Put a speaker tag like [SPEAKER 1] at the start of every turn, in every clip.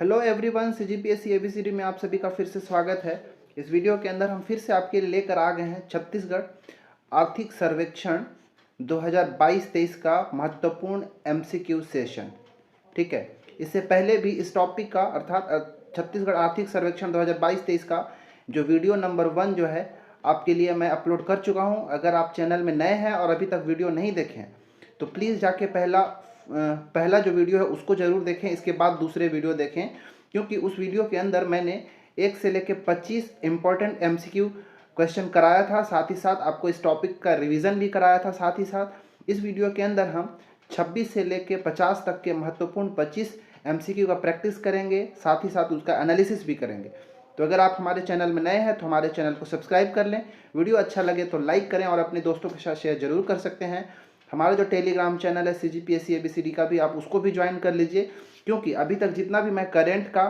[SPEAKER 1] Hello everyone, CGPSC ABCD में आप सभी का फिर से स्वागत है। इस वीडियो के अंदर हम फिर से आपके लिए लेकर आ गए हैं छत्तीसगढ़ आर्थिक सर्वेक्षण 2022-23 का महत्वपूर्ण एमसीक्यू सेशन। ठीक है, इससे पहले भी इस टॉपिक का अर्थात छत्तीसगढ़ आर्थिक सर्वेक्षण 2022-23 का जो वीडियो नंबर 1 जो है आपके लिए मैं अपलोड कर चुका हूं। अगर आप चैनल में नए हैं और अभी तक वीडियो नहीं देखे हैं तो प्लीज़ जाके पहला जो वीडियो है उसको ज़रूर देखें, इसके बाद दूसरे वीडियो देखें, क्योंकि उस वीडियो के अंदर मैंने 1 से लेकर 25 इंपॉर्टेंट एमसीक्यू क्वेश्चन कराया था। साथ ही साथ आपको इस टॉपिक का रिवीजन भी कराया था। साथ ही साथ इस वीडियो के अंदर हम 26 से लेकर 50 तक के महत्वपूर्ण 25 एमसीक्यू का प्रैक्टिस करेंगे, साथ ही साथ उसका एनालिसिस भी करेंगे। तो अगर आप हमारे चैनल में नए हैं तो हमारे चैनल को सब्सक्राइब कर लें, वीडियो अच्छा लगे तो लाइक करें और अपने दोस्तों के साथ शेयर जरूर कर सकते हैं। हमारा जो टेलीग्राम चैनल है सीजीपीएससी एबीसीडी का भी, आप उसको भी ज्वाइन कर लीजिए, क्योंकि अभी तक जितना भी मैं करेंट का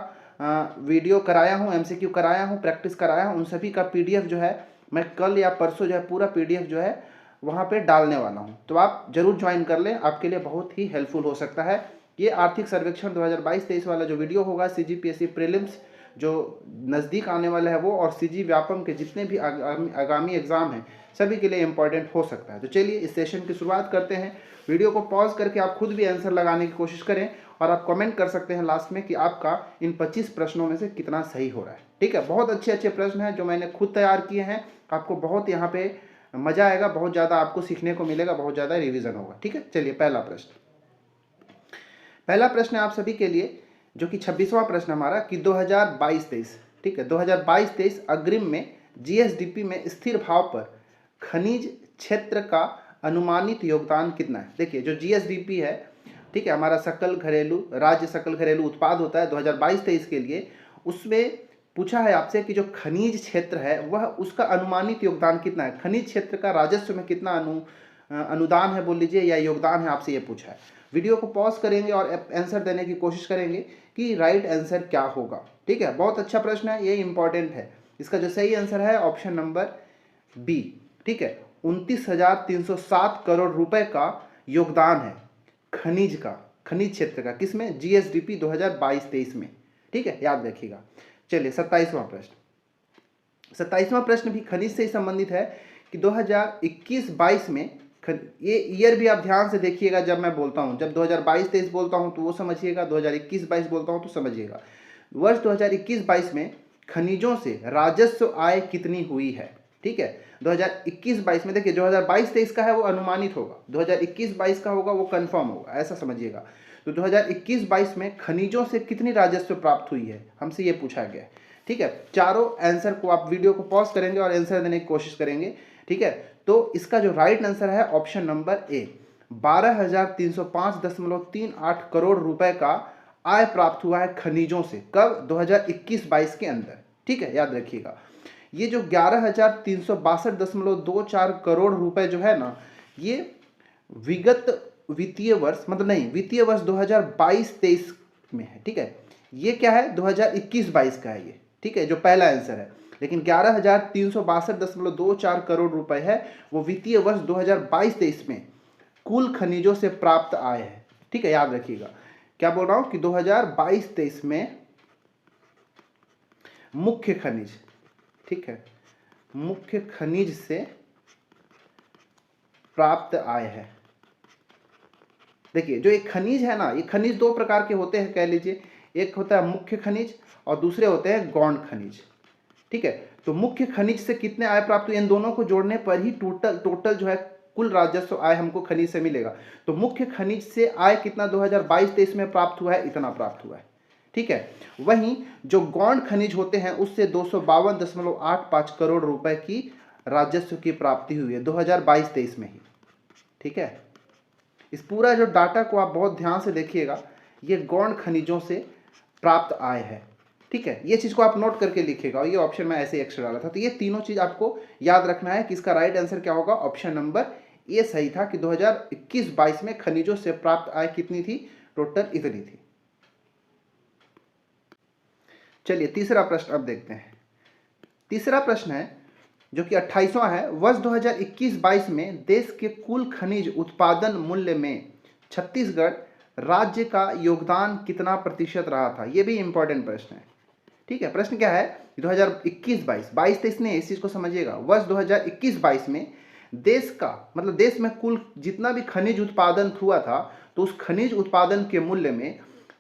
[SPEAKER 1] वीडियो कराया हूँ, एमसीक्यू कराया हूँ, प्रैक्टिस कराया हूँ, उन सभी का पीडीएफ जो है मैं कल या परसों जो है पूरा पीडीएफ जो है वहाँ पे डालने वाला हूँ। तो आप जरूर ज्वाइन कर लें, आपके लिए बहुत ही हेल्पफुल हो सकता है। ये आर्थिक सर्वेक्षण 2022-23 वाला जो वीडियो होगा, सीजीपीएससी प्रीलिम्स जो नज़दीक आने वाला है वो, और सीजी व्यापम के जितने भी आगामी एग्ज़ाम हैं सभी के लिए इम्पॉर्टेंट हो सकता है। तो चलिए इस सेशन की शुरुआत करते हैं। वीडियो को पॉज करके आप खुद भी आंसर लगाने की कोशिश करें और आप कमेंट कर सकते हैं लास्ट में कि आपका इन 25 प्रश्नों में से कितना सही हो रहा है। ठीक है, बहुत अच्छे अच्छे प्रश्न हैं जो मैंने खुद तैयार किए हैं। आपको बहुत यहाँ पे मज़ा आएगा, बहुत ज़्यादा आपको सीखने को मिलेगा, बहुत ज़्यादा रिविजन होगा। ठीक है, चलिए पहला प्रश्न है आप सभी के लिए, जो कि 26वां प्रश्न हमारा कि 2022-23, ठीक है, 2022-23 अग्रिम में जीएसडीपी में स्थिर भाव पर खनिज क्षेत्र का अनुमानित योगदान कितना है। देखिए जो जीएसडीपी है, ठीक है, हमारा राज्य सकल घरेलू उत्पाद होता है 2022-23 के लिए, उसमें पूछा है आपसे कि जो खनिज क्षेत्र है वह उसका अनुमानित योगदान कितना है, खनिज क्षेत्र का राजस्व में कितना अनुदान है बोल लीजिए, या योगदान है, आपसे ये पूछा है। वीडियो को पॉज करेंगे और आंसर देने की कोशिश करेंगे कि राइट आंसर क्या होगा। ठीक है, बहुत अच्छा प्रश्न है, ये इंपॉर्टेंट है। इसका जो सही आंसर है ऑप्शन नंबर बी। ठीक है, 29,307 करोड़ रुपए का योगदान है खनिज क्षेत्र का, किसमें, जीएसडीपी 2022-23 में। ठीक है, याद रखिएगा। चलिए 27वां प्रश्न भी खनिज से ही संबंधित है कि 2021-22 में, ये ईयर भी आप ध्यान से देखिएगा जब मैं बोलता हूं, जब 2022-23 बोलता हूं तो वो समझिएगा, 2021-22 बोलता हूं तो समझिएगा। वर्ष 2021-22 में खनिजों से राजस्व आय कितनी हुई है। ठीक है, 2021-22 में, देखिए 2022-23 का है वो अनुमानित होगा, 2021-22 का होगा वो कंफर्म होगा, ऐसा समझिएगा। तो 2021-22 में खनिजों से कितनी राजस्व प्राप्त हुई है, हमसे ये पूछा गया है। ठीक है, चारों आंसर को आप वीडियो को पॉज करेंगे और आंसर देने की कोशिश करेंगे। ठीक है, तो इसका जो राइट आंसर है ऑप्शन नंबर ए, 12,305.38 करोड़ रुपए का आय प्राप्त हुआ है खनिजों से। कब, 2021-22 के अंदर। ठीक है, याद रखिएगा। ये जो 11,362.24 करोड़ रुपए जो है ना, ये वित्तीय वर्ष 2022-23 में है। ठीक है, ये क्या है, 2021-22 का है ये। ठीक है, जो पहला आंसर है, लेकिन 11,362.24 करोड़ रुपए है वो वित्तीय वर्ष 2022-23 में कुल खनिजों से प्राप्त आय है। ठीक है, याद रखिएगा, क्या बोल रहा हूं कि 2022-23 में मुख्य खनिज, ठीक है, मुख्य खनिज से प्राप्त आय है। देखिए जो एक खनिज है ना, ये खनिज दो प्रकार के होते हैं, कह लीजिए, एक होता है मुख्य खनिज और दूसरे होते हैं गौण खनिज। ठीक है, तो मुख्य खनिज से कितने आय प्राप्त हुए, इन दोनों को जोड़ने पर ही टोटल जो है कुल राजस्व आय हमको खनिज से मिलेगा। तो मुख्य खनिज से आय कितना 2022-23 में प्राप्त हुआ है, इतना प्राप्त हुआ है। ठीक है, वहीं जो गौण खनिज होते हैं उससे 252.85 करोड़ रुपए की राजस्व की प्राप्ति हुई है 2022-23 में ही। ठीक है, इस पूरा जो डाटा को आप बहुत ध्यान से देखिएगा, ये गौण खनिजों से प्राप्त आय है। ठीक है, ये चीज को आप नोट करके लिखिएगा, और ये ऑप्शन में ऐसे एक्स्ट्रा डाला था। तो ये तीनों चीज आपको याद रखना है कि इसका राइट आंसर क्या होगा, ऑप्शन नंबर ए सही था कि 2021-22 में खनिजों से प्राप्त आय कितनी थी, टोटल इतनी थी। चलिए तीसरा प्रश्न अब देखते हैं। तीसरा प्रश्न है जो कि 28वां है, वर्ष 2021-22 में देश के कुल खनिज उत्पादन मूल्य में छत्तीसगढ़ राज्य का योगदान कितना प्रतिशत रहा था? ये भी इंपॉर्टेंट प्रश्न है। ठीक है, प्रश्न क्या है? 2021-22, 22-23 ने इस चीज को समझिएगा। वर्ष 2021-22 में देश का मतलब देश में कुल जितना भी खनिज उत्पादन हुआ था, तो उस खनिज उत्पादन के मूल्य में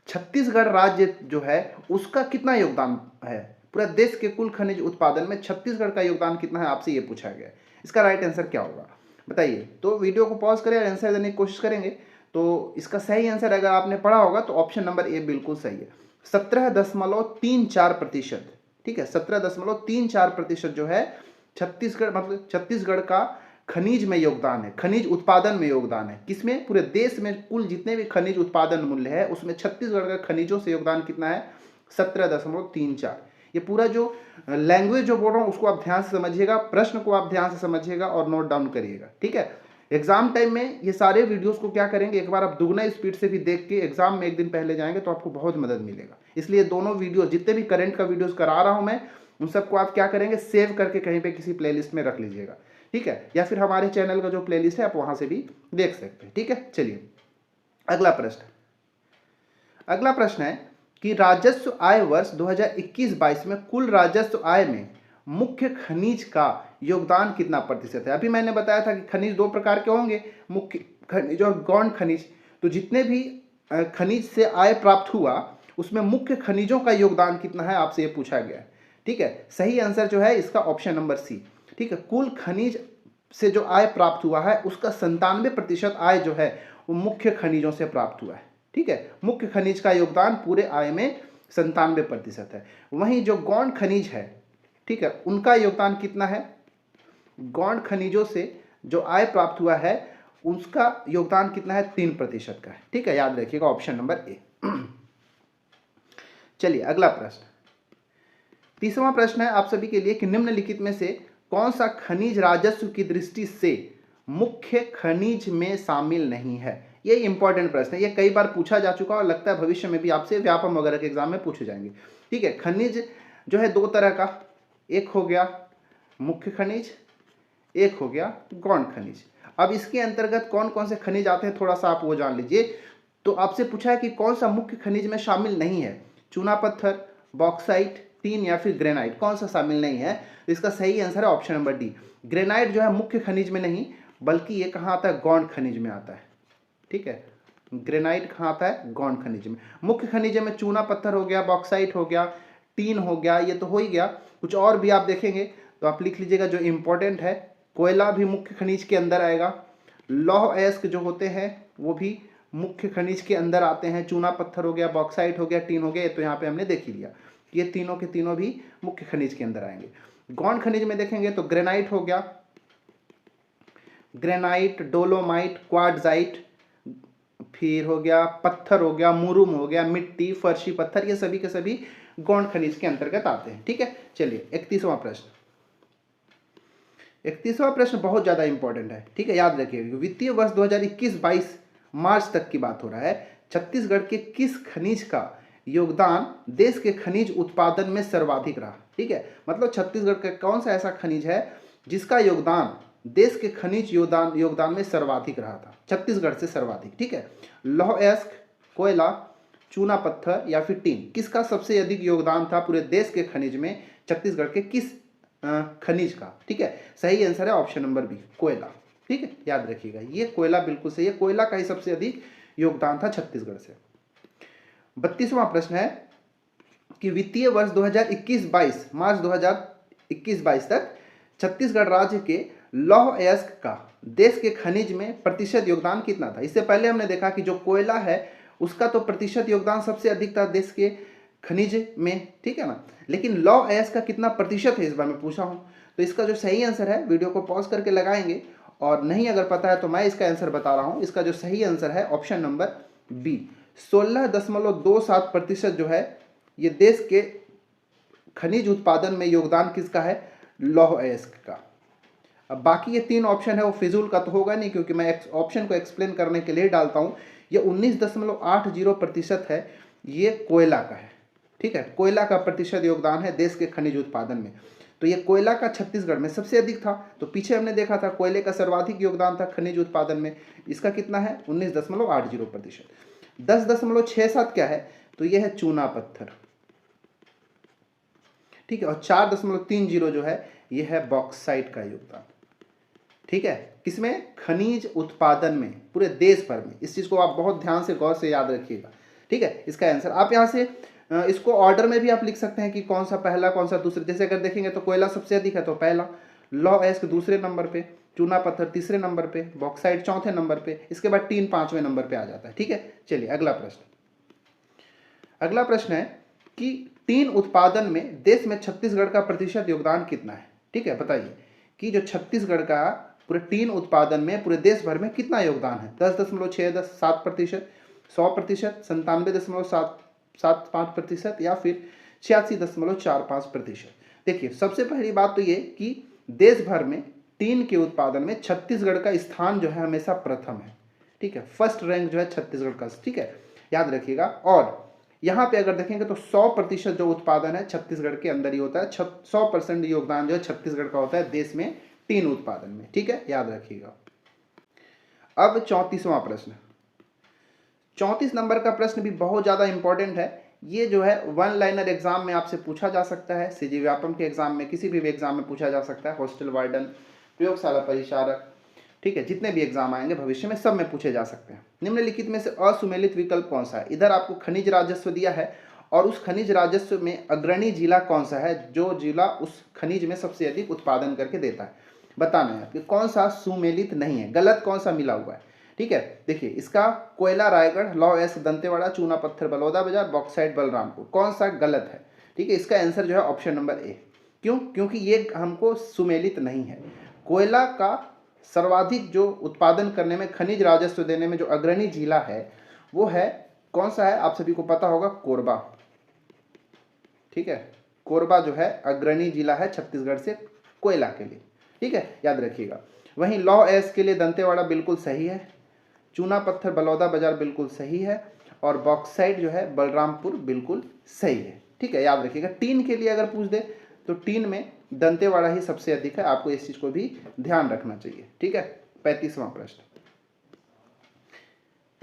[SPEAKER 1] छत्तीसगढ़ राज्य जो है उसका कितना योगदान है? पूरा देश के कुल खनिज उत्पादन में छत्तीसगढ़ का योगदान कितना है, आपसे ये पूछा गया है। इसका राइट आंसर क्या होगा बताइए? तो वीडियो को पॉज करें और आंसर देने की कोशिश करेंगे। तो इसका सही आंसर अगर आपने पढ़ा होगा तो ऑप्शन नंबर ए बिल्कुल सही है, 17.34%। ठीक है, 17.34% जो है छत्तीसगढ़ मतलब छत्तीसगढ़ का खनिज में योगदान है, खनिज उत्पादन में योगदान है। किसमें? पूरे देश में कुल जितने भी खनिज उत्पादन मूल्य है उसमें छत्तीसगढ़ का खनिजों से योगदान कितना है? 17.34। ये पूरा जो लैंग्वेज जो बोल रहा हूँ उसको आप ध्यान से समझिएगा, प्रश्न को आप ध्यान से समझिएगा और नोट डाउन करिएगा। ठीक है, एग्जाम टाइम में ये सारे वीडियोस को क्या करेंगे, एक बार आप दुगना स्पीड से भी देख के एग्जाम में एक दिन पहले जाएंगे तो आपको बहुत मदद मिलेगा। इसलिए दोनों वीडियो जितने भी करंट का वीडियोस करा रहा हूं मैं, उन सबको आप क्या करेंगे, सेव करके कहीं पे किसी प्लेलिस्ट में रख लीजिएगा। ठीक है, या फिर हमारे चैनल का जो प्लेलिस्ट है आप वहां से भी देख सकते हैं। ठीक है, चलिए अगला प्रश्न है कि राजस्व आय वर्ष 2021-22 में कुल राजस्व आय में मुख्य खनिज का योगदान कितना प्रतिशत है? अभी मैंने बताया था कि खनिज दो प्रकार के होंगे, मुख्य खनिज और गौण खनिज। तो जितने भी खनिज से आय प्राप्त हुआ उसमें मुख्य खनिजों का योगदान कितना है, आपसे ये पूछा गया है। ठीक है, सही आंसर जो है इसका ऑप्शन नंबर सी। ठीक है, कुल खनिज से जो आय प्राप्त हुआ है उसका 97% आय जो है वो मुख्य खनिजों से प्राप्त हुआ है। ठीक है, मुख्य खनिज का योगदान पूरे आय में 97% है। वहीं जो गौण खनिज है, ठीक है, उनका योगदान कितना है? गौण खनिजों से जो आय प्राप्त हुआ है उसका योगदान कितना है? 3% का है। ठीक है, याद रखिएगा ऑप्शन नंबर ए। चलिए अगला प्रश्न, तीसरा प्रश्न है आप सभी के लिए कि निम्नलिखित में से कौन सा खनिज राजस्व की दृष्टि से मुख्य खनिज में शामिल नहीं है? ये इंपॉर्टेंट प्रश्न है, ये कई बार पूछा जा चुका और लगता है भविष्य में भी आपसे व्यापम वगैरह के एग्जाम में पूछे जाएंगे। ठीक है, खनिज जो है दो तरह का, एक हो गया मुख्य खनिज, एक हो गया गौण खनिज। अब इसके अंतर्गत कौन कौन से खनिज आते हैं थोड़ा सा आप वो जान लीजिए। तो आपसे पूछा है कि कौन सा मुख्य खनिज में शामिल नहीं है? चूना पत्थर, बॉक्साइट, टीन या फिर ग्रेनाइट, कौन सा शामिल नहीं है? तो इसका सही आंसर है ऑप्शन नंबर डी। ग्रेनाइट जो है मुख्य खनिज में नहीं, बल्कि ये कहाँ आता है? गौण खनिज में आता है। ठीक है, ग्रेनाइट कहाँ आता है? गौण खनिज में। मुख्य खनिज में चूना पत्थर हो गया, बॉक्साइट हो गया, टीन हो गया, ये तो हो ही गया। कुछ और भी आप देखेंगे तो आप लिख लीजिएगा जो इंपॉर्टेंट है, कोयला भी मुख्य खनिज के अंदर आएगा, लौह अयस्क जो होते हैं वो भी मुख्य खनिज के अंदर आते हैं। चूना पत्थर हो गया, बॉक्साइट हो गया, टीन हो गया, ये तो यहाँ पे हमने देख ही लिया, ये तीनों के तीनों भी मुख्य खनिज के अंदर आएंगे। गौण खनिज में देखेंगे तो ग्रेनाइट हो गया, ग्रेनाइट, डोलोमाइट, क्वार्ट्जाइट, फिर हो गया पत्थर हो गया, मुरुम हो गया, मिट्टी, फर्शी पत्थर, ये सभी के सभी गौण खनिज के अंतर्गत आते हैं। ठीक है, चलिए 31वां प्रश्न बहुत ज्यादा इंपॉर्टेंट है। ठीक है, याद रखिए, वित्तीय वर्ष 2021-22 मार्च तक की बात हो रहा है। छत्तीसगढ़ के किस खनिज का योगदान देश के खनिज उत्पादन में सर्वाधिक रहा? ठीक है, मतलब छत्तीसगढ़ का कौन सा ऐसा खनिज है जिसका योगदान देश के खनिज योगदान में सर्वाधिक रहा था? छत्तीसगढ़ से सर्वाधिक। ठीक है, लौह अयस्क, कोयला, चूना पत्थर या फिर टीन, किसका सबसे अधिक योगदान था पूरे देश के खनिज में? छत्तीसगढ़ के किस खनिज का? ठीक है, सही आंसर है ऑप्शन नंबर बी, कोयला। ठीक है, याद रखिएगा ये कोयला बिल्कुल सही है, कोयला का ही सबसे अधिक योगदान था छत्तीसगढ़ से। 32वां प्रश्न है कि वित्तीय वर्ष 2021-22 मार्च 2021-22 तक छत्तीसगढ़ राज्य के लौह अयस्क का देश के खनिज में प्रतिशत योगदान कितना था? इससे पहले हमने देखा कि जो कोयला है उसका तो प्रतिशत योगदान सबसे अधिक था देश के खनिज में। ठीक है ना, लेकिन लौह अयस्क का कितना प्रतिशत है इस बार मैं पूछा हूं। तो इसका जो सही आंसर है, वीडियो को पॉज करके लगाएंगे, और नहीं अगर पता है तो मैं इसका आंसर बता रहा हूं। इसका जो सही आंसर है ऑप्शन नंबर बी, 16.27% जो है ये देश के खनिज उत्पादन में योगदान किसका है? लौह अयस्क का। अब बाकी ये तीन ऑप्शन है वो फिजूल का तो होगा नहीं, क्योंकि मैं ऑप्शन को एक्सप्लेन करने के लिए डालता हूं। ये 19.80% है, ये कोयला का है। ठीक है, कोयला का प्रतिशत योगदान है देश के खनिज उत्पादन में। तो ये कोयला का छत्तीसगढ़ में सबसे अधिक था। तो पीछे हमने देखा था कोयले का सर्वाधिक योगदान था खनिज उत्पादन में, इसका कितना है? 19.80%। 10.67 क्या है, तो ये है चूना पत्थर, ठीक है। और 4.30 जो है ये है बॉक्साइट का योगदान, ठीक है। किसमें? खनिज उत्पादन में, पूरे देश भर में। इस चीज को आप बहुत ध्यान से गौर से याद रखिएगा, ठीक है। इसका आंसर आप यहाँ से इसको ऑर्डर में भी आप लिख सकते हैं कि कौन सा पहला कौन सा दूसरे। जैसे अगर देखेंगे तो कोयला सबसे अधिक है तो पहला, लौह अयस्क दूसरे नंबर पे, चूना पत्थर तीसरे नंबर पे, बॉक्साइट चौथे नंबर पे, इसके बाद टीन पांचवें नंबर पे आ जाता है, ठीक है। चलिए अगला प्रश्न। अगला प्रश्न है कि टीन उत्पादन में देश में छत्तीसगढ़ का प्रतिशत योगदान कितना है, ठीक है। बताइए कि जो छत्तीसगढ़ का पूरे टीन उत्पादन में पूरे देश भर में कितना योगदान है। 10.67%, 100%, 97.75% या फिर 86.45%। देखिए सबसे पहली बात तो ये कि देश भर में टीन के उत्पादन में छत्तीसगढ़ का स्थान जो है हमेशा प्रथम है, ठीक है। फर्स्ट रैंक जो है छत्तीसगढ़ का, ठीक है, याद रखिएगा। और यहाँ पे अगर देखेंगे तो 100% जो उत्पादन है छत्तीसगढ़ के अंदर ही होता है। 100% योगदान जो है छत्तीसगढ़ का होता है देश में टीन उत्पादन में, ठीक है, याद रखिएगा। अब 34वां प्रश्न, 34 नंबर का प्रश्न भी बहुत ज्यादा इंपॉर्टेंट है। ये जो है वन लाइनर एग्जाम में आपसे पूछा जा सकता है, सीजी व्यापम के एग्जाम में, किसी भी एग्जाम में पूछा जा सकता है, हॉस्टल वार्डन, प्रयोगशाला परिचारक, ठीक है, जितने भी एग्जाम आएंगे भविष्य में सब में पूछे जा सकते हैं। निम्नलिखित में से असुमेलित विकल्प कौन सा है। इधर आपको खनिज राजस्व दिया है और उस खनिज राजस्व में अग्रणी जिला कौन सा है, जो जिला उस खनिज में सबसे अधिक उत्पादन करके देता है। बताना है कि कौन सा सुमेलित नहीं है, गलत कौन सा मिला हुआ है, ठीक है। देखिए इसका कोयला रायगढ़, लौह अयस्क दंतेवाड़ा, चूना पत्थर बलौदाबाजार, बॉक्साइट बलरामपुर, कौन सा गलत है, ठीक है। इसका आंसर जो है ऑप्शन नंबर ए। क्यों? क्योंकि ये हमको सुमेलित नहीं है। कोयला का सर्वाधिक जो उत्पादन करने में, खनिज राजस्व देने में जो अग्रणी जिला है वो है कौन सा है, आप सभी को पता होगा, कोरबा, ठीक है। कोरबा जो है अग्रणी जिला है छत्तीसगढ़ से कोयला के लिए, ठीक है, याद रखिएगा। वहीं लौह अयस्क के लिए दंतेवाड़ा बिल्कुल सही है, चूना पत्थर बलौदाबाजार बिल्कुल सही है, और बॉक्साइट जो है बलरामपुर बिल्कुल सही है, ठीक है, याद रखिएगा। टीन के लिए अगर पूछ दे तो टीन में दंतेवाड़ा ही सबसे अधिक है, आपको इस चीज को भी ध्यान रखना चाहिए, ठीक है। 35वां प्रश्न,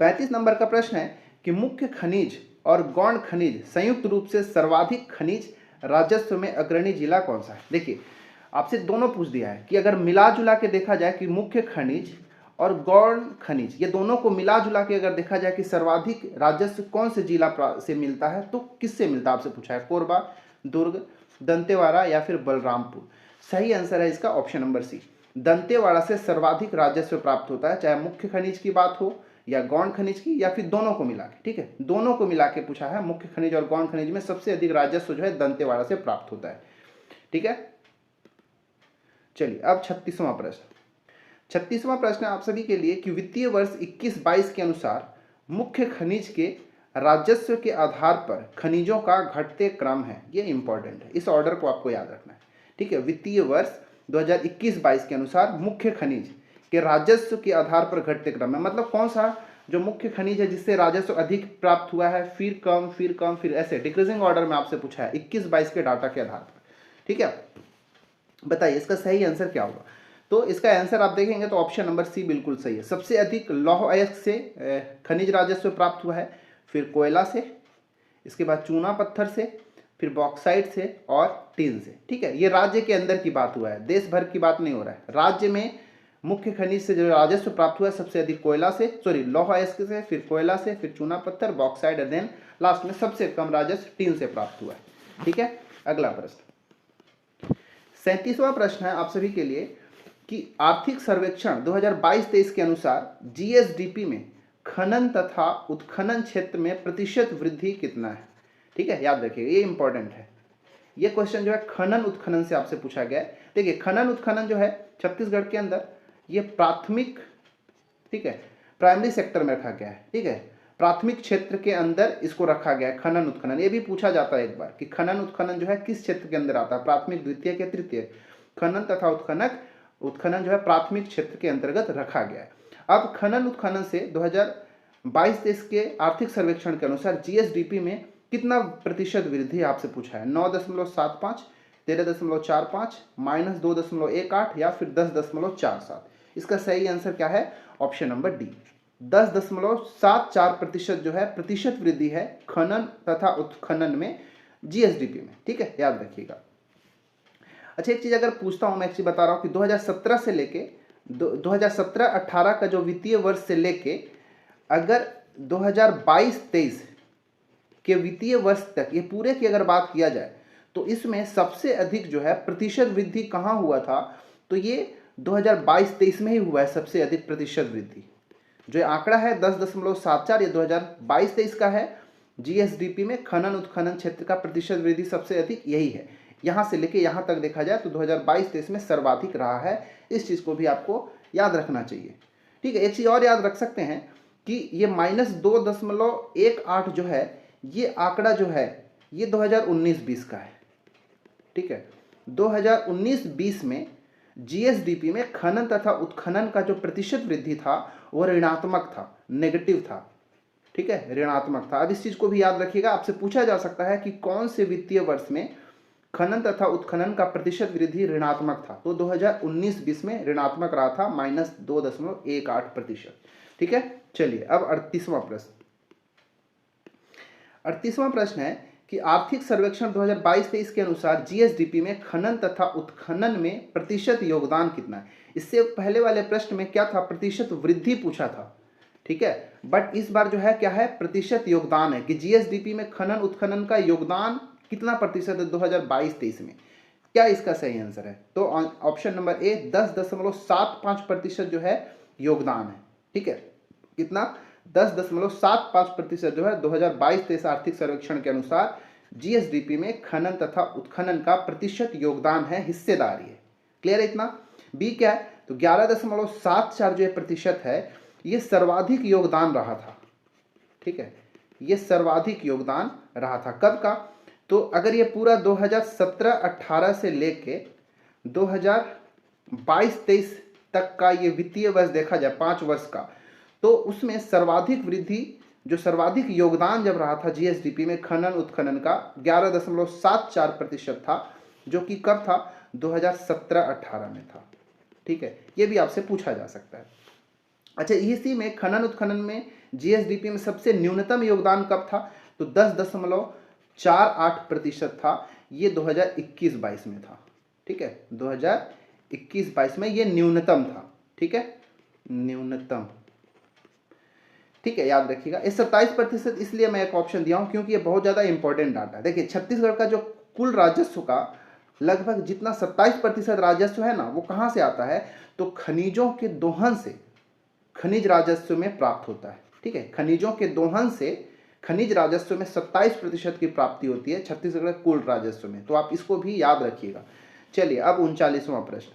[SPEAKER 1] 35 नंबर का प्रश्न है कि मुख्य खनिज और गौण खनिज संयुक्त रूप से सर्वाधिक खनिज राजस्व में अग्रणी जिला कौन सा है। देखिए आपसे दोनों पूछ दिया है कि अगर मिला जुला के देखा जाए कि मुख्य खनिज और गौण खनिज, ये दोनों को मिला जुला के अगर देखा जाए कि सर्वाधिक राजस्व कौन से जिला से मिलता है, तो किससे मिलता है आपसे पूछा है, कोरबा, दुर्ग, दंतेवाड़ा या फिर बलरामपुर। सही आंसर है इसका ऑप्शन नंबर सी, दंतेवाड़ा से सर्वाधिक राजस्व प्राप्त होता है, चाहे मुख्य खनिज की बात हो या गौण खनिज की, या फिर दोनों को मिला के, ठीक है, दोनों को मिला के पूछा है। मुख्य खनिज और गौण खनिज में सबसे अधिक राजस्व जो है दंतेवाड़ा से प्राप्त होता है, ठीक है। चलिए अब 36वां प्रश्न, 36वां प्रश्न आप सभी के लिए कि वित्तीय वर्ष 21-22 के अनुसार मुख्य खनिज के राजस्व के आधार पर खनिजों का घटते क्रम है। ये इंपॉर्टेंट है, इस ऑर्डर को आपको याद रखना है, ठीक है। वित्तीय वर्ष 2021-22 के अनुसार मुख्य खनिज के राजस्व के आधार पर घटते क्रम है, मतलब कौन सा जो मुख्य खनिज है जिससे राजस्व अधिक प्राप्त हुआ है, फिर कम, फिर कम, फिर ऐसे डिक्रीजिंग ऑर्डर में आपसे पूछा है 21-22 के डाटा के आधार पर, ठीक है। बताइए इसका सही आंसर क्या होगा। तो इसका आंसर आप देखेंगे तो ऑप्शन नंबर सी बिल्कुल सही है। सबसे अधिक लौह अयस्क से खनिज राजस्व प्राप्त हुआ है, फिर कोयला से, इसके बाद चूना पत्थर से, फिर बॉक्साइट से और टीन से, ठीक है। ये राज्य के अंदर की बात हुआ है, देश भर की बात नहीं हो रहा है। राज्य में मुख्य खनिज से जो राजस्व प्राप्त हुआ है सबसे अधिक कोयला से, सॉरी लौह अयस्क से, फिर कोयला से, फिर चूना पत्थर, बॉक्साइट, देन लास्ट में सबसे कम राजस्व टीन से प्राप्त हुआ है, ठीक है। अगला प्रश्न 37वां प्रश्न है आप सभी के लिए कि आर्थिक सर्वेक्षण 2022-23 के अनुसार जीएसडीपी में खनन तथा उत्खनन क्षेत्र में प्रतिशत वृद्धि कितना है, ठीक है, याद रखिएगा, ये इंपॉर्टेंट है। ये क्वेश्चन जो है खनन उत्खनन से आपसे पूछा गया है। देखिए खनन उत्खनन जो है छत्तीसगढ़ के अंदर ये प्राथमिक, ठीक है, प्राइमरी सेक्टर में रखा गया है, ठीक है, प्राथमिक क्षेत्र के अंदर इसको रखा गया है खनन उत्खनन। ये भी पूछा जाता है एक बार कि खनन उत्खनन जो है किस क्षेत्र के अंदर आता है, प्राथमिक, द्वितीय या तृतीय। खनन तथा उत्खनन जो है प्राथमिक क्षेत्र के अंतर्गत रखा गया है। अब खनन उत्खनन से 2022-23 के आर्थिक सर्वेक्षण के अनुसार जीएसडीपी में कितना प्रतिशत वृद्धि आपसे पूछा है, 9.75, 13.45, -2.18 या फिर 10.47। इसका सही आंसर क्या है, ऑप्शन नंबर डी। 10.74% जो है प्रतिशत वृद्धि है खनन तथा उत्खनन में जीएसडीपी में। ठीक है, याद रखिएगा। अच्छा, एक चीज अगर पूछता हूं, मैं एक चीज बता रहा हूं कि 2017 से लेके 2017-18 का जो वित्तीय वर्ष से लेके अगर 2022-23 के वित्तीय वर्ष तक ये पूरे की अगर बात किया जाए तो इसमें सबसे अधिक जो है प्रतिशत वृद्धि कहाँ हुआ था, तो ये 2022-23 में ही हुआ है सबसे अधिक प्रतिशत वृद्धि। जो आंकड़ा है 10.74 ये 2022-23 का है। जीएसडीपी में खनन उत्खनन क्षेत्र का प्रतिशत वृद्धि सबसे अधिक यही है। यहाँ से लेके यहाँ तक देखा जाए तो 2022-23 में सर्वाधिक रहा है। इस चीज़ को भी आपको याद रखना चाहिए। ठीक है, एक चीज़ और याद रख सकते हैं कि ये -2.18 जो है ये आंकड़ा जो है ये 2019-20 का है। ठीक है, 2019-20 में जीएसडीपी में खनन तथा उत्खनन का जो प्रतिशत वृद्धि था वो ऋणात्मक था, नेगेटिव था। ठीक है, ऋणात्मक था। अब इस चीज को भी याद रखिएगा, आपसे पूछा जा सकता है कि कौन से वित्तीय वर्ष में खनन तथा उत्खनन का प्रतिशत वृद्धि ऋणात्मक था, तो 2019-20 में ऋणात्मक रहा था -2.18%। ठीक है, चलिए अब 38वां प्रश्न। 38वां प्रश्न है कि आर्थिक सर्वेक्षण 2022-23 के अनुसार जीएसडीपी में खनन तथा उत्खनन में प्रतिशत योगदान कितना है। इससे पहले वाले प्रश्न में क्या था, प्रतिशत वृद्धि पूछा था। ठीक है, बट इस बार जो है क्या है, प्रतिशत योगदान है कि जीएसडीपी में खनन उत्खनन का योगदान कितना प्रतिशत है 2022-23 में। क्या इसका सही आंसर है, तो ऑप्शन नंबर ए 10.75% जो है योगदान है। ठीक है, कितना, 10.75% जो है 2022-23 आर्थिक सर्वेक्षण के अनुसार जीएसडीपी में खनन तथा उत्खनन का प्रतिशत योगदान है, हिस्सेदारी है। क्लियर है इतना। बी क्या है, तो 11.74 जो प्रतिशत है ये सर्वाधिक योगदान रहा था। ठीक है, ये सर्वाधिक योगदान रहा था कब का, तो अगर ये पूरा 2017-18 से लेके 2022-23 तक का ये वित्तीय वर्ष देखा जाए 5 वर्ष का, तो उसमें सर्वाधिक वृद्धि जो सर्वाधिक योगदान जब रहा था जीएसडीपी में खनन उत्खनन का 11.74% था, जो कि कब था, 2017-18 में था। ठीक है, ये भी आपसे पूछा जा सकता है। अच्छा, इसी में खनन उत्खनन में जीएसडीपी में सबसे न्यूनतम योगदान कब था, तो 10.48% था, ये 2021-22 में था। ठीक है, 2021-22 में ये न्यूनतम था। ठीक है, न्यूनतम। ठीक है, याद रखिएगा। इस 27% इसलिए मैं एक ऑप्शन दिया हूं क्योंकि ये बहुत ज़्यादा इंपॉर्टेंट डाटा है। देखिए, छत्तीसगढ़ का जो कुल राजस्व का लगभग जितना 27% राजस्व है ना, वो कहाँ से आता है, तो खनिजों के दोहन से खनिज राजस्व में प्राप्त होता है। ठीक है, खनिजों के दोहन से खनिज राजस्व में 27% की प्राप्ति होती है छत्तीसगढ़ के कुल राजस्व में, तो आप इसको भी याद रखिएगा। चलिए अब 39वां प्रश्न।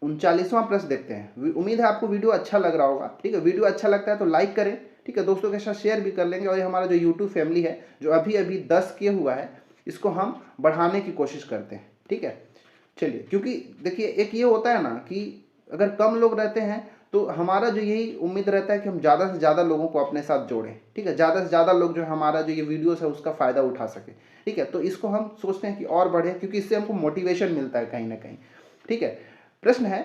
[SPEAKER 1] 39वां प्रश्न देखते हैं। उम्मीद है आपको वीडियो अच्छा लग रहा होगा। ठीक है, वीडियो अच्छा लगता है तो लाइक करें। ठीक है, दोस्तों के साथ शेयर भी कर लेंगे। और ये हमारा जो यूट्यूब फैमिली है जो अभी अभी 10 किए हुआ है, इसको हम बढ़ाने की कोशिश करते हैं। ठीक है, चलिए, क्योंकि देखिए एक ये होता है ना कि अगर कम लोग रहते हैं तो हमारा जो यही उम्मीद रहता है कि हम ज़्यादा से ज़्यादा लोगों को अपने साथ जोड़ें। ठीक है, ज़्यादा से ज़्यादा लोग जो हमारा जो ये वीडियोस है उसका फ़ायदा उठा सके। ठीक है, तो इसको हम सोचते हैं कि और बढ़े, क्योंकि इससे हमको मोटिवेशन मिलता है कहीं ना कहीं। ठीक है, प्रश्न है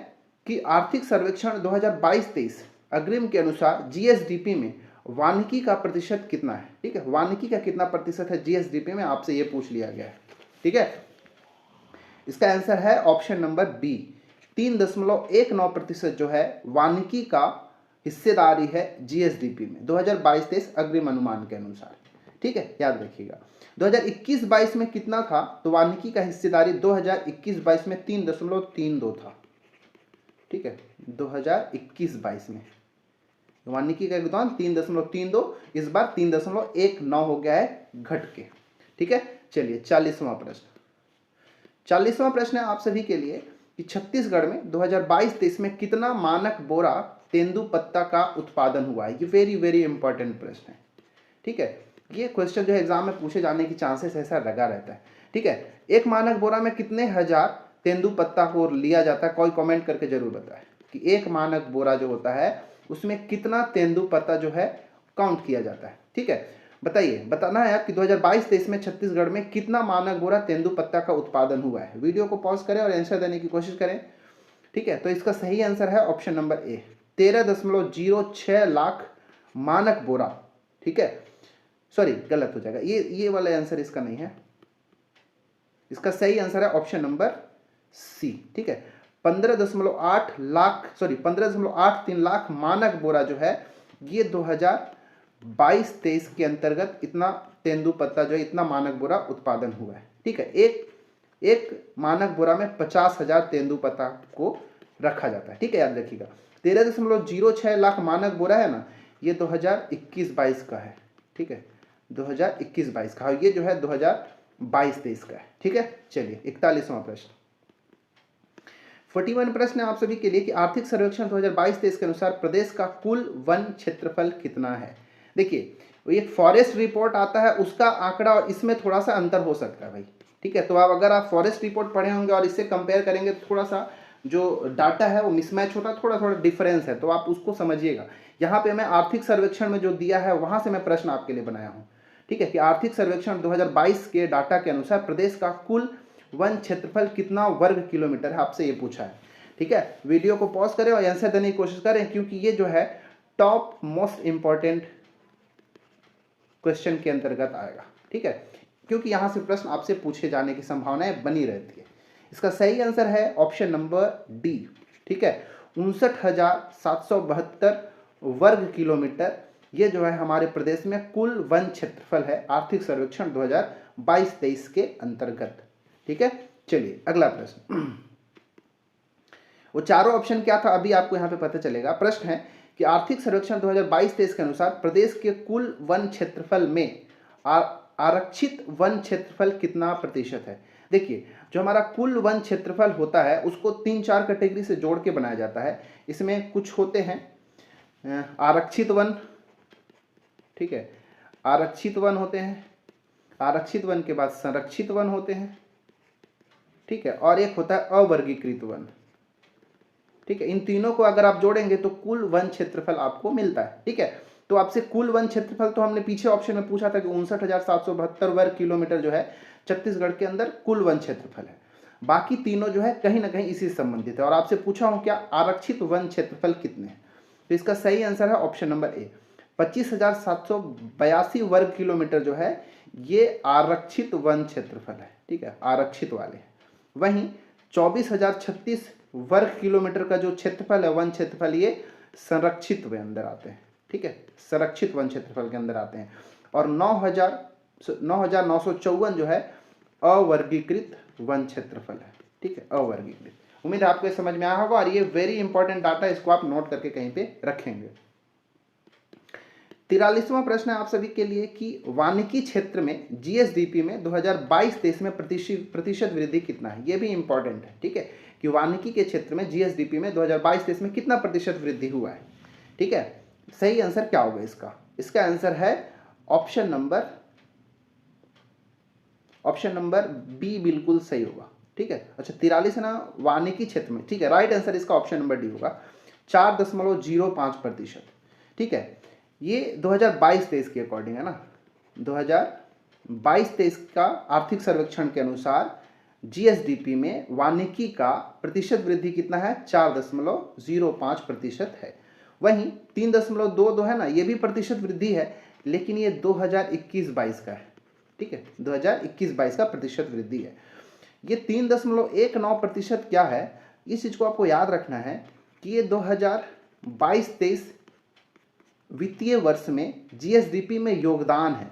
[SPEAKER 1] कि आर्थिक सर्वेक्षण 2022-23 अग्रिम के अनुसार जीएसडीपी में वानिकी का प्रतिशत कितना है। ठीक है, वानिकी का कितना प्रतिशत है जीएसडीपी में, आपसे ये पूछ लिया गया है। ठीक है, इसका आंसर है ऑप्शन नंबर बी, 3.19% जो है वानिकी का हिस्सेदारी है जीएसडीपी में 2022-23 अग्रिम अनुमान के अनुसार। ठीक है, याद रखिएगा। 2021-22 में कितना था, तो वानिकी का हिस्सेदारी 2021-22 में 3.32 था। ठीक है, 2021-22 में वानिकी का योगदान 3.32, इस बार 3.19 हो गया है घट के। ठीक है, चलिए 40वां प्रश्न। 40वां प्रश्न है आप सभी के लिए कि छत्तीसगढ़ में 2022-23 में कितना मानक बोरा तेंदुपत्ता का उत्पादन हुआ है। ये वेरी वेरी इंपॉर्टेंट प्रश्न है। ठीक है, ये क्वेश्चन जो है एग्जाम में पूछे जाने की चांसेस ऐसा लगा रहता है। ठीक है, एक मानक बोरा में कितने हजार तेंदुपत्ता को लिया जाता है, कोई कमेंट करके जरूर बताएं कि एक मानक बोरा जो होता है उसमें कितना तेंदुपत्ता जो है काउंट किया जाता है। ठीक है, बताइए, बताना है कि 2022-23 में छत्तीसगढ़ में कितना मानक बोरा तेंदुपत्ता का उत्पादन हुआ है। वीडियो को पॉज करें और आंसर देने की कोशिश करें। ठीक है, तो इसका सही आंसर है ऑप्शन नंबर ए, 13.06 लाख मानक बोरा, ठीक है, सॉरी गलत हो जाएगा, ये वाला आंसर इसका नहीं है, इसका सही आंसर है ऑप्शन नंबर सी, ठीक है। 15.83 लाख मानक बोरा जो है ये 2022-23 के अंतर्गत इतना तेंदुपत्ता जो है, इतना मानक बोरा उत्पादन हुआ है, ठीक है। एक मानक बोरा में 50,000 तेंदुपत्ता को रखा जाता है, ठीक है, याद रखिएगा। 13.06 लाख मानक बोरा है ना, ये 2021-22 का है, ठीक है, 2021-22 का, ये जो है 2022-23 का है, ठीक है। चलिए 41वां प्रश्न, 41 प्रश्न है आप सभी के लिए कि आर्थिक सर्वेक्षण 2022-23 के अनुसार प्रदेश का कुल वन क्षेत्रफल कितना है। देखिए एक फॉरेस्ट रिपोर्ट आता है, उसका आंकड़ा और इसमें थोड़ा सा अंतर हो सकता है भाई, ठीक है। तो अगर आप फॉरेस्ट रिपोर्ट पढ़े होंगे और इससे कंपेयर करेंगे तो थोड़ा सा जो डाटा है वो मिसमैच होता है, थोड़ा डिफरेंस है, तो आप उसको समझिएगा। यहाँ पे मैं आर्थिक सर्वेक्षण में जो दिया है वहाँ से मैं प्रश्न आपके लिए बनाया हूँ, ठीक है, कि आर्थिक सर्वेक्षण 2022 के डाटा के अनुसार प्रदेश का कुल वन क्षेत्रफल कितना वर्ग किलोमीटर है, आपसे ये पूछा है, ठीक है। वीडियो को पॉज करें और आंसर देने की कोशिश करें, क्योंकि ये जो है टॉप मोस्ट इंपॉर्टेंट क्वेश्चन के अंतर्गत आएगा, ठीक है, क्योंकि यहाँ से प्रश्न आपसे पूछे जाने की संभावनाएं बनी रहती है। इसका सही आंसर है ऑप्शन नंबर डी, ठीक है, 59,772 वर्ग किलोमीटर, ये जो है हमारे प्रदेश में कुल वन क्षेत्रफल है आर्थिक सर्वेक्षण 2022-23 के अंतर्गत, ठीक है। चलिए अगला प्रश्न, वो चारों ऑप्शन क्या था अभी आपको यहाँ पे पता चलेगा। प्रश्न है कि आर्थिक सर्वेक्षण 2022-23 के अनुसार प्रदेश के कुल वन क्षेत्रफल में आरक्षित वन क्षेत्रफल कितना प्रतिशत है। देखिए जो हमारा कुल वन क्षेत्रफल होता है उसको 3-4 कैटेगरी से जोड़ के बनाया जाता है। इसमें कुछ होते हैं आरक्षित वन, ठीक है, आरक्षित वन होते हैं, आरक्षित वन के बाद संरक्षित वन होते हैं, ठीक है, और एक होता है अवर्गीकृत वन, ठीक है। इन तीनों को अगर आप जोड़ेंगे तो कुल वन क्षेत्रफल आपको मिलता है, ठीक है। तो आपसे कुल वन क्षेत्रफल तो हमने पीछे ऑप्शन में पूछा था कि 59,772 वर्ग किलोमीटर जो है छत्तीसगढ़ के अंदर कुल वन क्षेत्रफल है। बाकी तीनों जो है कहीं ना कहीं इसी से संबंधित है। और आपसे पूछा हूं क्या आरक्षित वन क्षेत्रफल कितने हैं, तो इसका सही आंसर है ऑप्शन नंबर ए, 25,782 वर्ग किलोमीटर जो है ये आरक्षित वन क्षेत्रफल है, ठीक है, आरक्षित वाले। वहीं 24,036 वर्ग किलोमीटर का जो क्षेत्रफल है वन क्षेत्रफल ये संरक्षित के अंदर आते हैं, ठीक है, संरक्षित वन क्षेत्रफल के अंदर आते हैं। और 9,954 जो है अवर्गीकृत वन क्षेत्रफल है, ठीक है, अवर्गीकृत। उम्मीद है आपको समझ में आया होगा और ये वेरी इंपॉर्टेंट डाटा, इसको आप नोट करके कहीं पे रखेंगे। 43वां प्रश्न है आप सभी के लिए कि वानिकी क्षेत्र में जीएसडीपी में 2022-23 में प्रतिशत वृद्धि कितना है। ये भी इंपॉर्टेंट है, ठीक है, कि वानिकी के क्षेत्र में जीएसडीपी में 2022-23 में कितना प्रतिशत वृद्धि हुआ है, ठीक है। सही आंसर क्या होगा इसका आंसर है ऑप्शन नंबर बी बिल्कुल सही होगा, ठीक है। अच्छा 43 है ना वानिकी क्षेत्र में, ठीक है, राइट आंसर इसका ऑप्शन नंबर डी होगा, 4.05%, ठीक है। ये 2022-23 के अकॉर्डिंग है ना, 2022-23 का आर्थिक सर्वेक्षण के अनुसार जीएसडीपी में वानिकी का प्रतिशत वृद्धि कितना है, 4.05% है। वहीं 3.22 है ना, ये भी प्रतिशत वृद्धि है, लेकिन ये 2021-22 का है, ठीक है, 2021-22 का प्रतिशत वृद्धि है। ये 3.19% क्या है, इस चीज को आपको याद रखना है कि ये 2022-23 वित्तीय वर्ष में जीएसडीपी में योगदान है,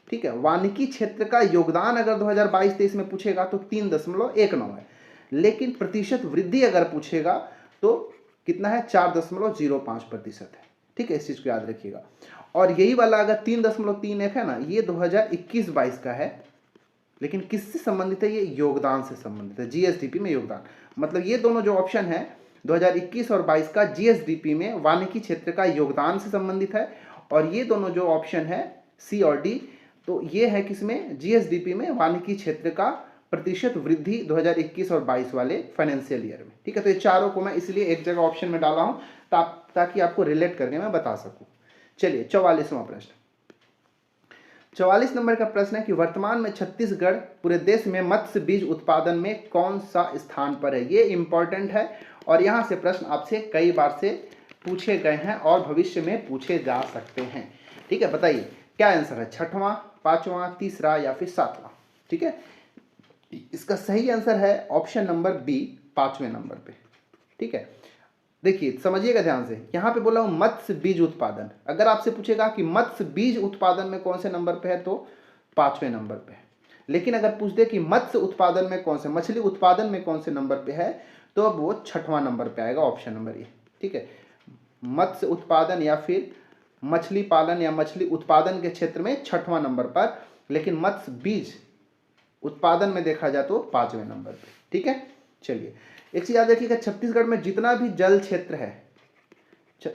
[SPEAKER 1] ठीक है। वानिकी क्षेत्र का योगदान अगर 2022-23 में पूछेगा तो 3.19 है, लेकिन प्रतिशत वृद्धि अगर पूछेगा तो कितना है, 4.05% है, ठीक है, इस चीज को याद रखिएगा। और यही वाला अगर 3.31 है ना, ये 2021-22 का है, लेकिन किससे संबंधित है, ये योगदान से संबंधित है, जीएसडीपी में योगदान। मतलब ये दोनों जो ऑप्शन है 2021 और 22 का जीएसडीपी में वानिकी क्षेत्र का योगदान से संबंधित है, और ये दोनों जो ऑप्शन है सी और डी, तो ये है किसमें, जीएसडीपी में वानिकी क्षेत्र का प्रतिशत वृद्धि 2021 और 22 वाले फाइनेंशियल ईयर में, ठीक है। तो ये चारों को मैं इसलिए एक जगह ऑप्शन में डाला हूं ताकि आपको रिलेट करके मैं बता सकूं। चलिए 44वां प्रश्न, 44 नंबर का प्रश्न है कि वर्तमान में छत्तीसगढ़ पूरे देश में मत्स्य बीज उत्पादन में कौन सा स्थान पर है। ये इंपॉर्टेंट है और यहाँ से प्रश्न आपसे कई बार से पूछे गए हैं और भविष्य में पूछे जा सकते हैं। ठीक है, बताइए क्या आंसर है, छठवां, पांचवां, तीसरा या फिर सातवां। ठीक है, इसका सही आंसर है ऑप्शन नंबर बी, पांचवें नंबर पे। ठीक है, देखिए समझिएगा ध्यान से, यहाँ पे बोला हूँ मत्स्य बीज उत्पादन। अगर आपसे पूछेगा कि मत्स्य बीज उत्पादन में कौन से नंबर पे है, तो पांचवें नंबर पे है। लेकिन अगर पूछ दे कि मत्स्य उत्पादन में कौन से, मछली उत्पादन में कौन से नंबर पे है, तो अब वो छठवां नंबर पे आएगा, ऑप्शन नंबर ए। ठीक है, मत्स्य उत्पादन या फिर मछली पालन या मछली उत्पादन के क्षेत्र में छठवां नंबर पर, लेकिन मत्स्य बीज उत्पादन में देखा जाए तो पांचवें नंबर पे। ठीक है, चलिए एक चीज याद रखिएगा, छत्तीसगढ़ में जितना भी जल क्षेत्र है,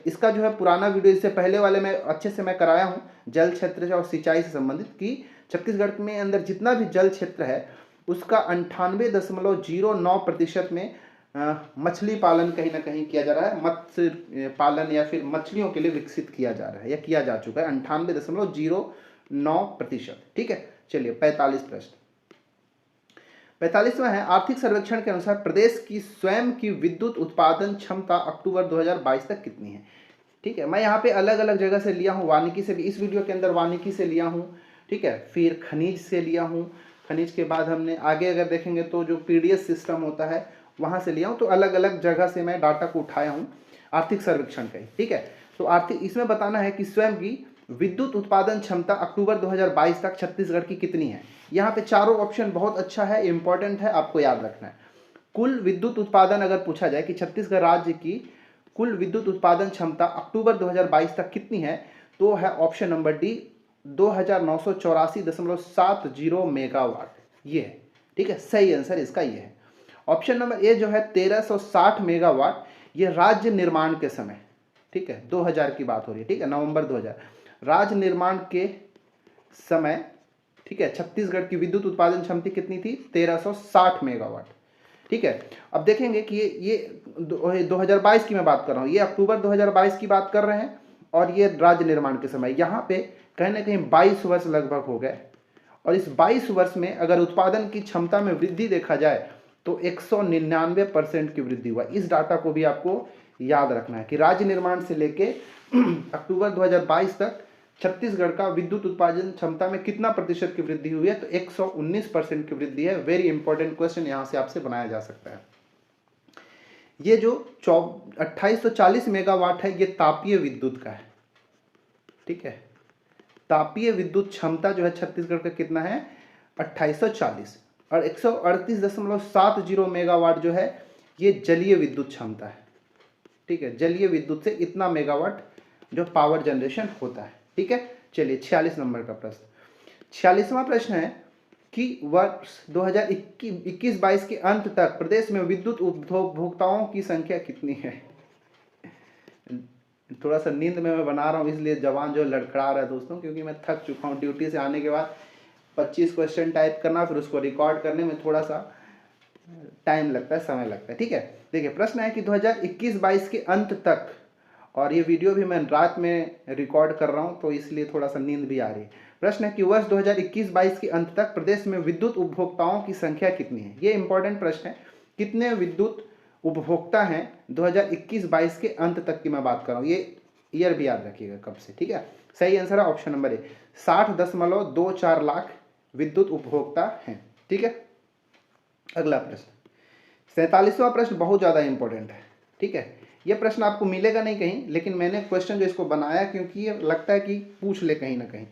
[SPEAKER 1] इसका जो है पुराना वीडियो इससे पहले वाले में अच्छे से मैं कराया हूँ, जल क्षेत्र और सिंचाई से संबंधित, कि छत्तीसगढ़ में अंदर जितना भी जल क्षेत्र है उसका 98.09% में मछली पालन कहीं ना कहीं किया जा रहा है, मत्स्य पालन या फिर मछलियों के लिए विकसित किया जा रहा है या किया जा चुका है, 98.09%। ठीक है, चलिए 45 प्रश्न। 45वां है, आर्थिक सर्वेक्षण के अनुसार प्रदेश की स्वयं की विद्युत उत्पादन क्षमता अक्टूबर 2022 तक कितनी है। ठीक है, मैं यहाँ पे अलग अलग जगह से लिया हूँ, वानिकी से भी, इस वीडियो के अंदर वानिकी से लिया हूँ। ठीक है, फिर खनिज से लिया हूँ, खनिज के बाद हमने आगे अगर देखेंगे तो जो पीडीएस सिस्टम होता है वहाँ से लिया हूँ। तो अलग अलग जगह से मैं डाटा को उठाया हूँ आर्थिक सर्वेक्षण का ही। ठीक है, तो आर्थिक इसमें बताना है कि स्वयं की विद्युत उत्पादन क्षमता अक्टूबर 2022 तक छत्तीसगढ़ की कितनी है। यहाँ पे चारों ऑप्शन बहुत अच्छा है, इंपॉर्टेंट है, आपको याद रखना है। कुल विद्युत उत्पादन अगर पूछा जाए कि छत्तीसगढ़ राज्य की कुल विद्युत उत्पादन क्षमता अक्टूबर 2022 तक कितनी है, तो है ऑप्शन नंबर डी, 2984.70 मेगावाट, ये है। ठीक है, सही आंसर इसका ये है। ऑप्शन नंबर ए जो है 1360 मेगावाट, ये राज्य निर्माण के समय, ठीक है 2000 की बात हो रही है, ठीक है नवंबर 2000, राज्य निर्माण के समय, ठीक है, छत्तीसगढ़ की विद्युत उत्पादन क्षमता कितनी थी, 1360 मेगावाट। ठीक है, अब देखेंगे कि ये 2022 की मैं बात कर रहा हूँ, ये अक्टूबर 2022 की बात कर रहे हैं और ये राज्य निर्माण के समय, यहाँ पे कहीं ना कहीं 22 वर्ष लगभग हो गए। और इस 22 वर्ष में अगर उत्पादन की क्षमता में वृद्धि देखा जाए तो 199% की वृद्धि हुआ। इस डाटा को भी आपको याद रखना है कि राज्य निर्माण से लेके अक्टूबर 2022 तक छत्तीसगढ़ का विद्युत उत्पादन क्षमता में कितना प्रतिशत की वृद्धि हुई है, तो 119% की वृद्धि है। वेरी इंपॉर्टेंट क्वेश्चन यहाँ से आपसे बनाया जा सकता है। ये जो 2840 मेगावाट है, ये तापीय विद्युत का है। ठीक है, तापीय विद्युत क्षमता जो है छत्तीसगढ़ का कितना है, 2840, और 138.70 मेगावाट जो है ये जलीय विद्युत क्षमता है। ठीक है, जलीय विद्युत से इतना मेगावाट जो पावर जनरेशन होता है। ठीक है, चलिए 46 नंबर का प्रश्न। 46वां प्रश्न है कि वर्ष 2021-22 के अंत तक प्रदेश में विद्युत उपभोक्ताओं की संख्या कितनी है। थोड़ा सा नींद में मैं बना रहा हूँ इसलिए जवान जो लड़खड़ा रहा है दोस्तों, क्योंकि मैं थक चुका हूँ ड्यूटी से आने के बाद 25 क्वेश्चन टाइप करना, फिर उसको रिकॉर्ड करने में थोड़ा सा टाइम लगता है, समय लगता है। ठीक है, देखिए प्रश्न है कि 2021-22 के अंत तक, और ये वीडियो भी मैं रात में रिकॉर्ड कर रहा हूँ तो इसलिए थोड़ा सा नींद भी आ रही है। प्रश्न है कि वर्ष 2021-22 के अंत तक प्रदेश में विद्युत उपभोक्ताओं की संख्या कितनी है। ये इंपॉर्टेंट प्रश्न है, कितने विद्युत उपभोक्ता हैं 2021-22 के अंत तक की मैं बात कर रहा हूँ, ये ईयर भी याद रखिएगा कब से। ठीक है, सही आंसर है ऑप्शन नंबर ए, 60.24 लाख विद्युत उपभोक्ता हैं। ठीक है, अगला प्रश्न 47वां प्रश्न बहुत ज़्यादा इंपॉर्टेंट है। ठीक है, यह प्रश्न आपको मिलेगा नहीं कहीं, लेकिन मैंने क्वेश्चन जो इसको बनाया क्योंकि ये लगता है कि पूछ ले कहीं ना कहीं।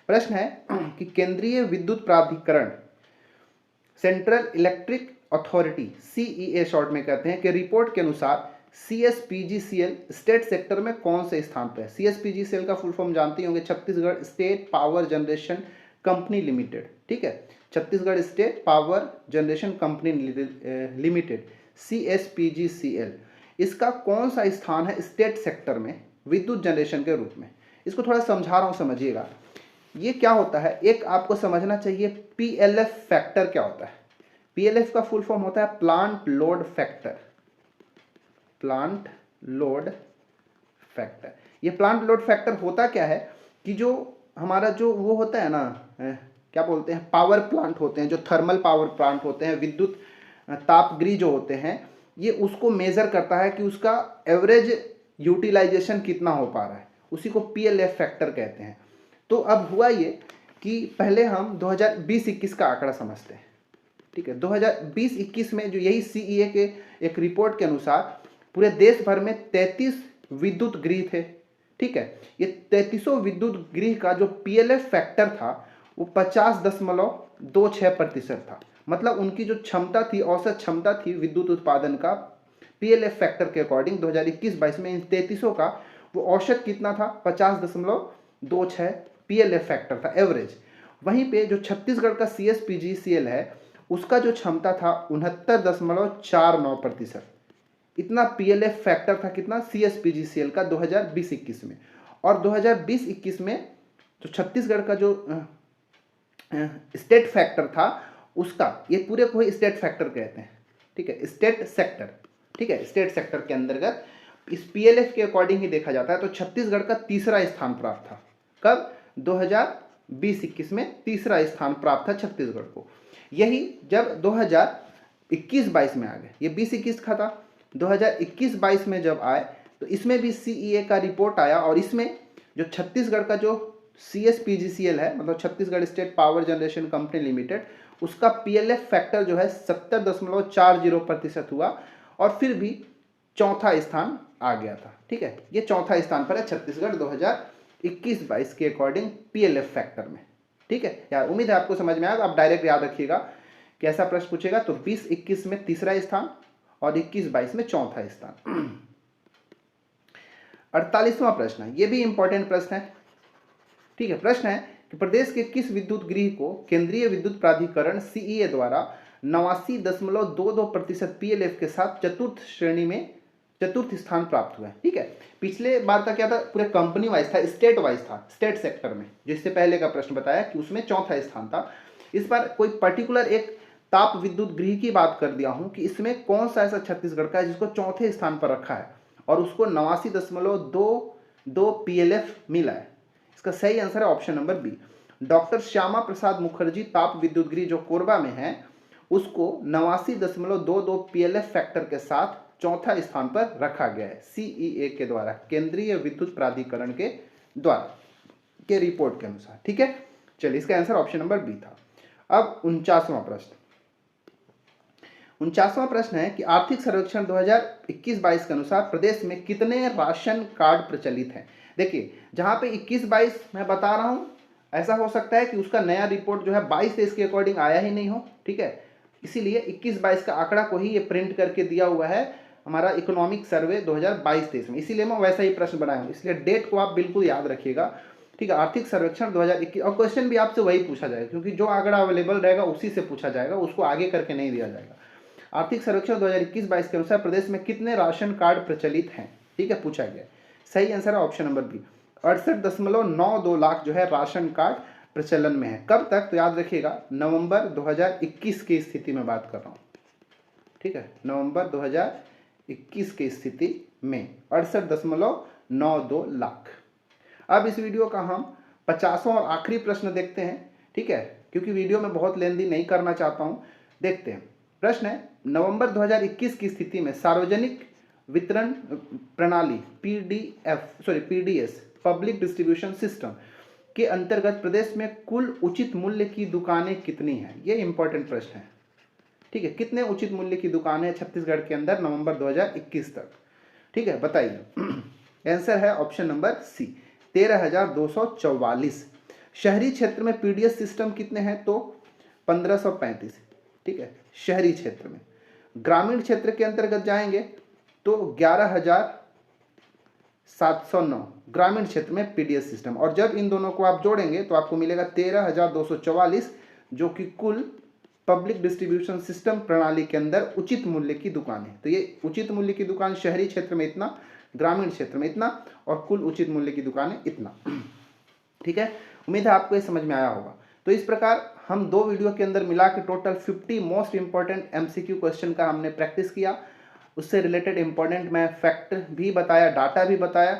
[SPEAKER 1] प्रश्न है कि केंद्रीय विद्युत प्राधिकरण, central electric authority, CEA short में कहते हैं, कि रिपोर्ट के अनुसार सीएसपीजीसीएल स्टेट सेक्टर में कौन से स्थान पर है। सीएसपीजीसीएल का फुल फॉर्म जानते होंगे, Chhattisgarh state power generation company limited. ठीक है, Chhattisgarh state power generation company limited, CSPGCL, इसका कौन सा स्थान है स्टेट सेक्टर में विद्युत जनरेशन के रूप में। इसको थोड़ा समझा रहा हूं, समझिएगा। ये क्या होता है, एक आपको समझना चाहिए पीएलएफ फैक्टर क्या होता है। पीएलएफ का फुल फॉर्म होता है plant load factor. Plant load factor, ये प्लांट लोड फैक्टर होता क्या है कि जो हमारा जो वो होता है ना, क्या बोलते हैं, पावर प्लांट होते हैं, जो थर्मल पावर प्लांट होते हैं, विद्युत तापगृह जो होते हैं, ये उसको मेज़र करता है कि उसका एवरेज यूटिलाइजेशन कितना हो पा रहा है, उसी को PLF फैक्टर कहते हैं। तो अब हुआ ये कि पहले हम 2020-21 का आंकड़ा समझते हैं, ठीक है। 2020-21 में जो यही CEA के एक रिपोर्ट के अनुसार पूरे देश भर में 33 विद्युत गृह थे, ठीक है। ये 33 विद्युत गृह का जो PLF फैक्टर था वो 50.26% था। मतलब उनकी जो क्षमता थी, औसत क्षमता थी विद्युत उत्पादन का PLF फैक्टर के अकॉर्डिंग 2021-22 में इन 33 का वो औसत कितना था, 50.26 PLF फैक्टर था एवरेज। वहीं पे जो छत्तीसगढ़ का CSPGCL है उसका जो क्षमता था 69.49%। इतना PLF फैक्टर था कितना, CSPGCL का 2020-21 में। और 2020-21 में जो छत्तीसगढ़ का जो स्टेट फैक्टर था उसका, ये पूरे को ही स्टेट फैक्टर कहते हैं, ठीक है, स्टेट सेक्टर, ठीक है। स्टेट सेक्टर के अंतर्गत इस PLF के अकॉर्डिंग ही देखा जाता है। तो छत्तीसगढ़ का तीसरा स्थान प्राप्त था, कब, 2020-21 में तीसरा स्थान प्राप्त था छत्तीसगढ़ को। यही जब 2021-22 में आ गए, ये 20-21 का था, 2021-22 में जब आए तो इसमें भी CEA का रिपोर्ट आया और इसमें जो छत्तीसगढ़ का जो CSPGCL है, मतलब Chhattisgarh state power generation company limited, उसका PLF फैक्टर जो है 70.40% हुआ और फिर भी चौथा स्थान आ गया था, ठीक है। ये चौथा स्थान पर है छत्तीसगढ़ 2021-22 के अकॉर्डिंग PLF फैक्टर में, ठीक है यार। उम्मीद है आपको समझ में आया। आप डायरेक्ट याद रखिएगा कि ऐसा प्रश्न पूछेगा तो 20-21 में तीसरा स्थान और 21-22 में चौथा स्थान। 48वां प्रश्न है, ये भी इंपॉर्टेंट प्रश्न है, ठीक है। प्रश्न है कि प्रदेश के किस विद्युत गृह को केंद्रीय विद्युत प्राधिकरण CEA द्वारा 89.22% PLF के साथ चतुर्थ श्रेणी में चतुर्थ स्थान प्राप्त हुआ है, ठीक है। पिछले बार का क्या था, पूरे कंपनी वाइज था, स्टेट वाइज था, स्टेट सेक्टर में, जिससे पहले का प्रश्न बताया कि उसमें चौथा स्थान था। इस बार कोई पर्टिकुलर एक ताप विद्युत गृह की बात कर दिया हूं कि इसमें कौन सा ऐसा छत्तीसगढ़ का है जिसको चौथे स्थान पर रखा है और उसको 89.22 PLF मिला है। इसका सही आंसर है option number B, doctor Shyama Prasad Mukherjee ताप विद्युत गृह जो कोरबा में है, उसको 89.22 PLF फैक्टर के साथ चौथा स्थान पर रखा गया है CEA के द्वारा, केंद्रीय विद्युत प्राधिकरण के द्वारा के रिपोर्ट के अनुसार, ठीक है। चलिए, इसका आंसर ऑप्शन नंबर बी था। अब 49वां प्रश्न, 49वां प्रश्न है कि आर्थिक सर्वेक्षण 2021-22 के अनुसार प्रदेश में कितने राशन कार्ड प्रचलित हैं। देखिए, जहां पे 21-22 मैं बता रहा हूं, ऐसा हो सकता है कि उसका नया रिपोर्ट जो है 22-23 के अकॉर्डिंग आया ही नहीं हो, ठीक है। इसीलिए 21-22 का आंकड़ा को ही ये प्रिंट करके दिया हुआ है हमारा इकोनॉमिक सर्वे 2022-23 में, इसीलिए मैं वैसा ही प्रश्न बनाया हूँ। इसलिए डेट को आप बिल्कुल याद रखिएगा, ठीक है। आर्थिक सर्वेक्षण 2021, और क्वेश्चन भी आपसे वही पूछा जाएगा क्योंकि जो आंकड़ा अवेलेबल रहेगा उसी से पूछा जाएगा, उसको आगे करके नहीं दिया जाएगा। आर्थिक सर्वेक्षण 2021-22 के अनुसार प्रदेश में कितने राशन कार्ड प्रचलित हैं, ठीक है, पूछा गया। सही आंसर है ऑप्शन नंबर बी, 68.92 लाख जो है राशन कार्ड प्रचलन में है। कब तक, तो याद रखिएगा नवंबर 2021 की स्थिति में बात कर रहा हूँ, ठीक है। नवंबर 2021 की स्थिति में 68.92 लाख। अब इस वीडियो का हम 50वां और आखिरी प्रश्न देखते हैं, ठीक है, क्योंकि वीडियो में बहुत लेंदी नहीं करना चाहता हूँ। देखते हैं, प्रश्न है नवंबर 2021 की स्थिति में सार्वजनिक वितरण प्रणाली PDS पब्लिक डिस्ट्रीब्यूशन सिस्टम के अंतर्गत प्रदेश में कुल उचित मूल्य की दुकानें कितनी हैं। ये इंपॉर्टेंट प्रश्न है, ठीक है। कितने उचित मूल्य की दुकानें हैं छत्तीसगढ़ के अंदर नवंबर 2021 तक, ठीक है, बताइए। आंसर है ऑप्शन नंबर सी, 13,244। शहरी क्षेत्र में PDS सिस्टम कितने हैं, तो 1535, ठीक है, शहरी क्षेत्र में। ग्रामीण क्षेत्र के अंतर्गत जाएंगे तो 11,709 ग्रामीण क्षेत्र में PDS सिस्टम, और जब इन दोनों को आप जोड़ेंगे तो आपको मिलेगा 13,244, जो कि कुल पब्लिक डिस्ट्रीब्यूशन सिस्टम प्रणाली के अंदर उचित मूल्य की दुकान है। तो ये उचित मूल्य की दुकान शहरी क्षेत्र में इतना, ग्रामीण क्षेत्र में इतना, और कुल उचित मूल्य की दुकान है इतना, ठीक है। उम्मीद है आपको ये समझ में आया होगा। तो इस प्रकार हम दो वीडियो के अंदर मिला के total 50 most important MCQ question का हमने प्रैक्टिस किया। उससे रिलेटेड इंपॉर्टेंट मैं फैक्ट भी बताया, डाटा भी बताया।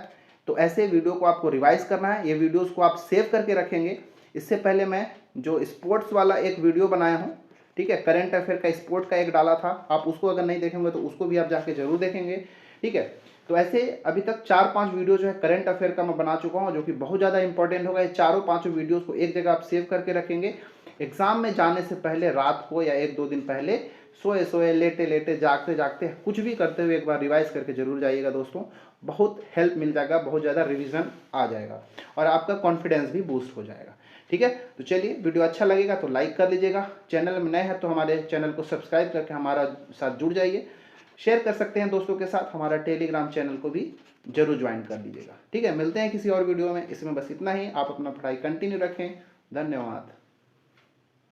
[SPEAKER 1] तो ऐसे वीडियो को आपको रिवाइज करना है, ये वीडियोस को आप सेव करके रखेंगे। इससे पहले मैं जो स्पोर्ट्स वाला एक वीडियो बनाया हूँ, ठीक है। करंट अफेयर का स्पोर्ट का एक डाला था, आप उसको अगर नहीं देखेंगे तो उसको भी आप जाके जरूर देखेंगे, ठीक है। तो ऐसे अभी तक 4-5 वीडियो जो है करंट अफेयर का मैं बना चुका हूँ, जो कि बहुत ज़्यादा इंपॉर्टेंट होगा। ये चारों पांचों वीडियोस को एक जगह आप सेव करके रखेंगे। एग्जाम में जाने से पहले रात को या 1-2 दिन पहले सोए सोए, लेटे लेटे, जागते जागते, कुछ भी करते हुए एक बार रिवाइज करके जरूर जाइएगा दोस्तों। बहुत हेल्प मिल जाएगा, बहुत ज़्यादा रिवीजन आ जाएगा और आपका कॉन्फिडेंस भी बूस्ट हो जाएगा, ठीक है। तो चलिए, वीडियो अच्छा लगेगा तो लाइक कर लीजिएगा, चैनल में नए हैं तो हमारे चैनल को सब्सक्राइब करके हमारा साथ जुड़ जाइए, शेयर कर सकते हैं दोस्तों के साथ, हमारा टेलीग्राम चैनल को भी जरूर ज्वाइन कर लीजिएगा, ठीक है। मिलते हैं किसी और वीडियो में, इसमें बस इतना ही। आप अपना पढ़ाई कंटिन्यू रखें। धन्यवाद।